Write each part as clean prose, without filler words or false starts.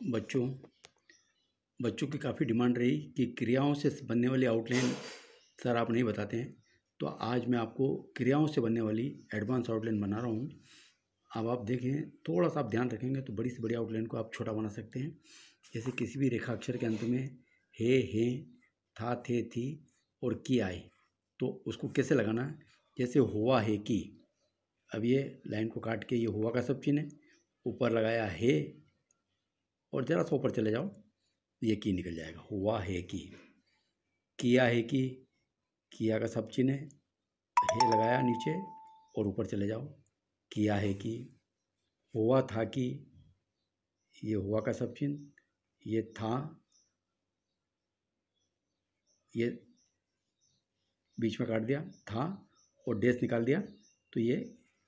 बच्चों बच्चों की काफ़ी डिमांड रही कि क्रियाओं से बनने वाली आउटलाइन सर आप नहीं बताते हैं, तो आज मैं आपको क्रियाओं से बनने वाली एडवांस आउटलाइन बना रहा हूँ। अब आप देखें, थोड़ा सा आप ध्यान रखेंगे तो बड़ी से बड़ी आउटलाइन को आप छोटा बना सकते हैं। जैसे किसी भी रेखा अक्षर के अंत में हे, था, थे, थी और की आए, तो उसको कैसे लगाना है। जैसे हुआ है की, अब ये लाइन को काट के ये हुआ का सब चिन्ह है, ऊपर लगाया है और ज़रा सा ऊपर चले जाओ, ये की निकल जाएगा। हुआ है की, किया है की, किया का सब चिन्ह है लगाया नीचे और ऊपर चले जाओ, किया है की। हुआ था की, ये हुआ का सब चिन्ह, ये था, ये बीच में काट दिया था और डैश निकाल दिया, तो ये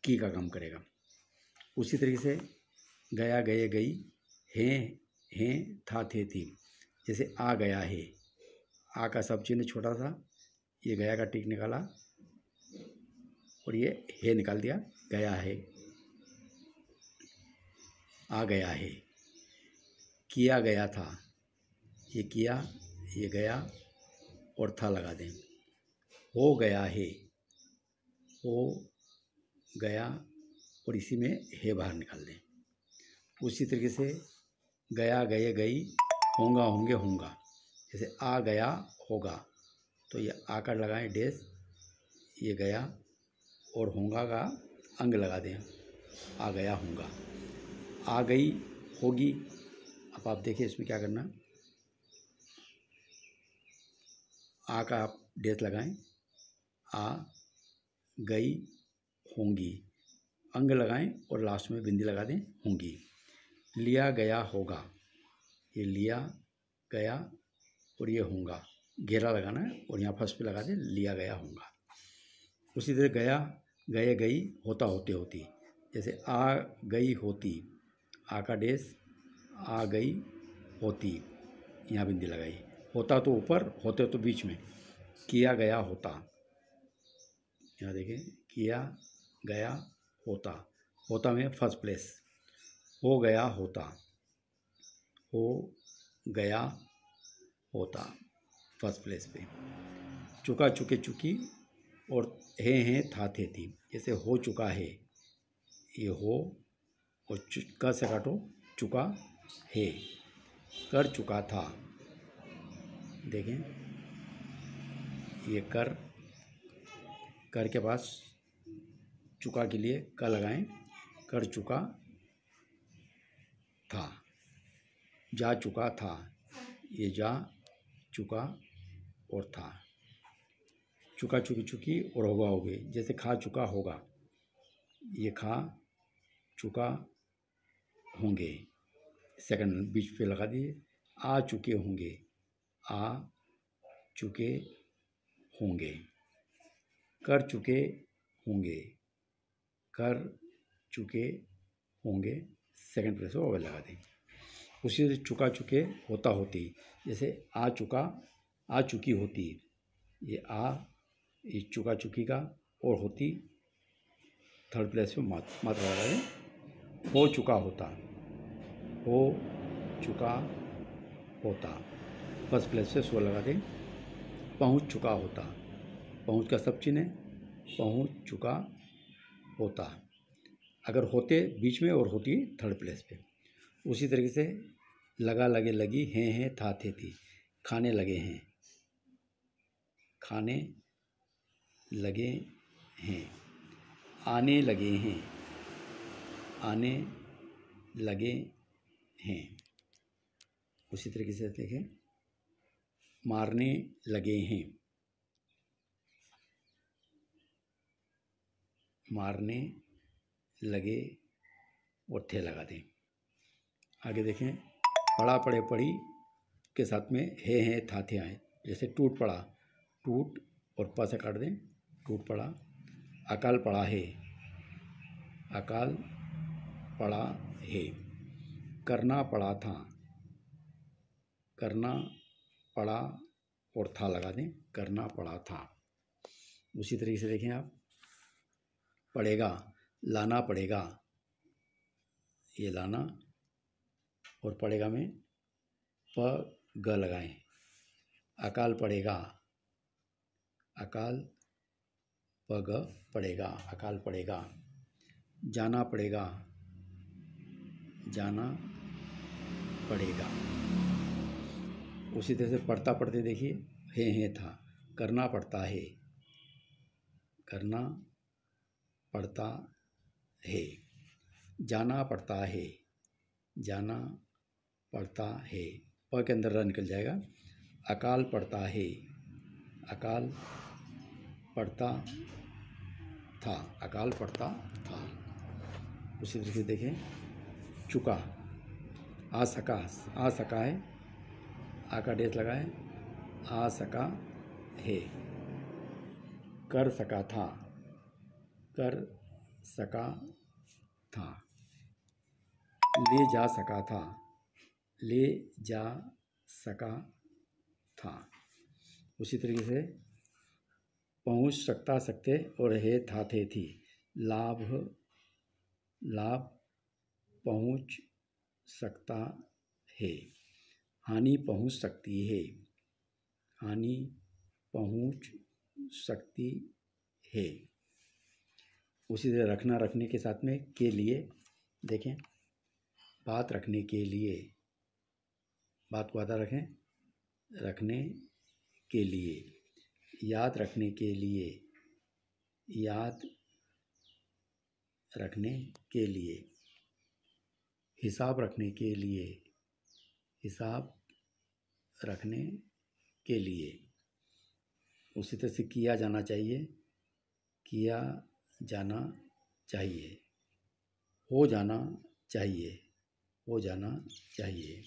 की का काम करेगा। उसी तरीके से गया, गए, गई, हैं, था, थे, थी। जैसे आ गया है, आ का सब चिन्ह छोटा सा, ये गया का टिक निकाला और ये है निकाल दिया, गया है। आ गया है। किया गया था, ये किया, ये गया और था लगा दें। हो गया है, हो गया और इसी में है बाहर निकाल दें। उसी तरीके से गया, गए, गई, होगा, होंगे, होगा। जैसे आ गया होगा, तो ये आकर लगाएं डैश, ये गया और होगा का अंग लगा दें, आ गया होगा। आ गई होगी, अब आप देखिए इसमें क्या करना, आ का आप डैश लगाएं, आ गई होंगी, अंग लगाएं और लास्ट में बिंदी लगा दें, होंगी। लिया गया होगा, ये लिया गया और ये होगा, घेरा लगाना है और यहाँ फर्स्ट पे लगा दें, लिया गया होगा। उसी तरह गया, गए, गई, होता, होते, होती। जैसे आ गई होती, आ का डैश, आ गई होती, यहाँ बिंदी लगाई। होता तो ऊपर, होते तो बीच में। किया गया होता, यहाँ देखें, किया गया होता, होता में फर्स्ट प्लेस। हो गया होता, हो गया होता फर्स्ट प्लेस पे। चुका, चुके, चुकी और हैं, था, थे, थी। जैसे हो चुका है, ये हो और क से काटो, चुका है। कर चुका था, देखें, ये कर के पास चुका के लिए क लगाएं, कर चुका था। जा चुका था, ये जा चुका और था। चुका, चुकी, चुकी और होगा, होगे। जैसे खा चुका होगा, ये खा चुका होंगे, सेकंड बीच पे लगा दिए। आ चुके होंगे, आ चुके होंगे। कर चुके होंगे, कर चुके होंगे, सेकंड प्लेस पर लगा दें। उसी से चुका, चुके, होता, होती। जैसे आ चुका, आ चुकी होती, ये आ, ये चुका, चुकी का और होती थर्ड प्लेस पे मात्रा लगा दें। हो चुका होता, हो चुका होता फर्स्ट प्लेस पे 100 लगा दें। पहुंच चुका होता, पहुंच का सब चिन्ह है, पहुंच चुका होता। अगर होते बीच में और होती थर्ड प्लेस पे। उसी तरीके से लगा, लगे, लगी, हैं, था, थे, थी। खाने लगे हैं, खाने लगे हैं। आने लगे हैं, आने लगे हैं। उसी तरीके से देखें, मारने लगे हैं, मारने लगे और थे लगा दें। आगे देखें, पढ़ा, पढ़े, पढ़ी के साथ में है, था, थे आए। जैसे टूट पड़ा, टूट और प से काट दें, टूट पड़ा। अकाल पड़ा है, अकाल पड़ा है। करना पड़ा था, करना पड़ा और था लगा दें, करना पड़ा था। उसी तरीके से देखें आप, पड़ेगा, लाना पड़ेगा, ये लाना और पड़ेगा में प ग लगाएं। अकाल पड़ेगा, अकाल प ग पड़ेगा, अकाल पड़ेगा। जाना पड़ेगा, जाना पड़ेगा। उसी तरह से पढ़ता पढ़ते देखिए है था। करना पड़ता है, करना पड़ता है। जाना पड़ता है, जाना पड़ता है। प के अंदर र निकल जाएगा। अकाल पड़ता है, अकाल पड़ता था, अकाल पड़ता था। उसी तरह से देखें चुका, आ सका, आ सका है, आ का डेस लगाए, आ सका है। कर सका था, कर सका था। ले जा सका था, ले जा सका था। उसी तरीके से पहुंच सकता, सकते और है था, थे, थी। लाभ, लाभ पहुंच सकता है। हानि पहुंच सकती है, हानि पहुंच सकती है। उसी तरह रखना, रखने के साथ में के लिए देखें। बात रखने के लिए, बात को आधा रखें, रखने के लिए। याद रखने के लिए, याद रखने के लिए। हिसाब रखने के लिए, हिसाब रखने के लिए। उसी तरह से किया जाना चाहिए, किया जाना चाहिए। हो जाना चाहिए, हो जाना चाहिए।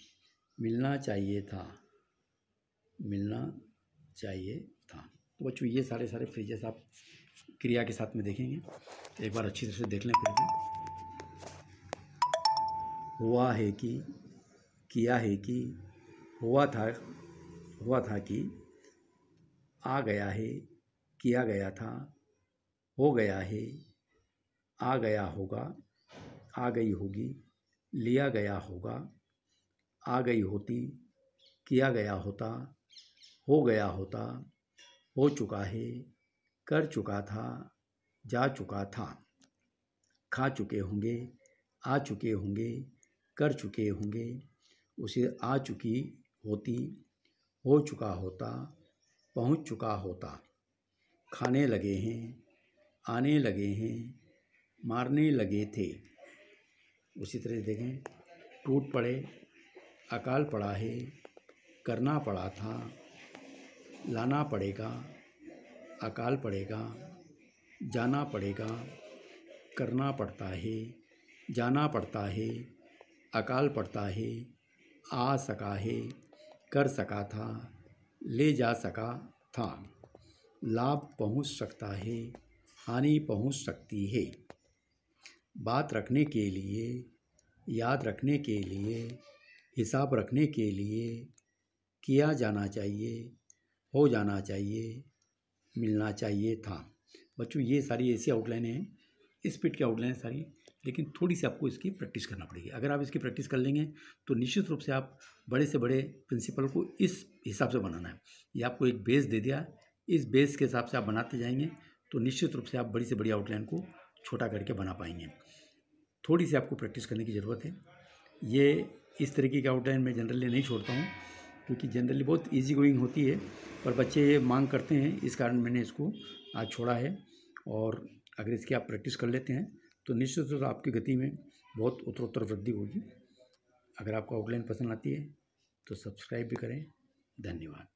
मिलना चाहिए था, मिलना चाहिए था। तो बच्चों ये सारे फ्रेजेस आप क्रिया के साथ में देखेंगे तो एक बार अच्छी तरह से देख लें फिर भी। हुआ है कि, किया है कि, हुआ था कि, आ गया है, किया गया था, हो गया है, आ गया होगा, आ गई होगी, लिया गया होगा, आ गई होती, किया गया होता, हो गया होता, हो चुका है, कर चुका था, जा चुका था। खा चुके होंगे, आ चुके होंगे, कर चुके होंगे। उसे आ चुकी होती, हो चुका होता, पहुंच चुका होता। खाने लगे हैं, आने लगे हैं, मारने लगे थे। उसी तरह से देखें टूट पड़े, अकाल पड़ा है, करना पड़ा था, लाना पड़ेगा, अकाल पड़ेगा, जाना पड़ेगा, करना पड़ता है, जाना पड़ता है, अकाल पड़ता है, आ सका है, कर सका था, ले जा सका था। लाभ पहुंच सकता है, हानि पहुंच सकती है। बात रखने के लिए, याद रखने के लिए, हिसाब रखने के लिए। किया जाना चाहिए, हो जाना चाहिए, मिलना चाहिए था। बच्चों ये सारी ऐसी आउटलाइनें हैं, स्पीड की आउटलाइन सारी, लेकिन थोड़ी सी आपको इसकी प्रैक्टिस करना पड़ेगी। अगर आप इसकी प्रैक्टिस कर लेंगे तो निश्चित रूप से आप बड़े से बड़े प्रिंसिपल को इस हिसाब से बनाना है। ये आपको एक बेस दे दिया, इस बेस के हिसाब से आप बनाते जाएंगे तो निश्चित रूप से आप बड़ी से बड़ी आउटलाइन को छोटा करके बना पाएंगे। थोड़ी सी आपको प्रैक्टिस करने की ज़रूरत है। ये इस तरीके की आउटलाइन मैं जनरली नहीं छोड़ता हूँ क्योंकि जनरली बहुत इजी गोइंग होती है, पर बच्चे ये मांग करते हैं, इस कारण मैंने इसको आज छोड़ा है। और अगर इसकी आप प्रैक्टिस कर लेते हैं तो निश्चित रूप से आपकी गति में बहुत उत्तरोत्तर वृद्धि होगी। अगर आपको आउटलाइन पसंद आती है तो सब्सक्राइब भी करें। धन्यवाद।